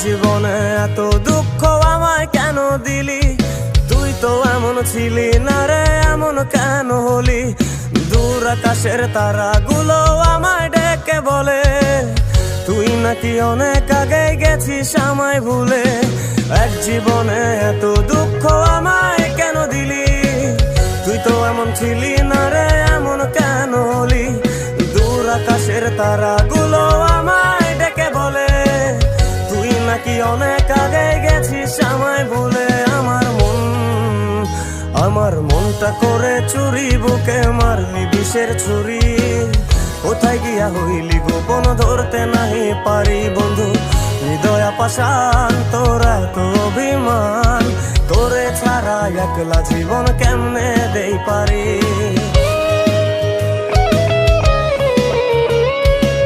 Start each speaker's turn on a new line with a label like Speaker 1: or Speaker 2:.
Speaker 1: জীবনে এত দুঃখ আমায় কেন দিলি? তুই তো এমন ছিলি না রে, এমন কেন হলি? দূর আকাশের তারাগুলো আমায় ডেকে বলে তুই নাকি অনেক আগে গেছিস আমায় ভুলে। এক জীবনে এত দুঃখ আমায় কেন দিলি? তুই তো এমন ছিলি না রে, এমন কেন হলি? দূর আকাশের তারাগুলো আমায় ডেকে বলে তুই নাকি অনেক আগে গেছিস আমায় ভুলে। আমার মনটা করে চুরি, বুকে মারলি বিষের ছুরি। কোথায় গিয়া হইলি গোপন ধরতে নাহি পারি বন্ধু। হৃদয় পাষাণ তোরা তো অভিমান, তোরে ছাড়া একলা জীবন কেমনে দেই পারি।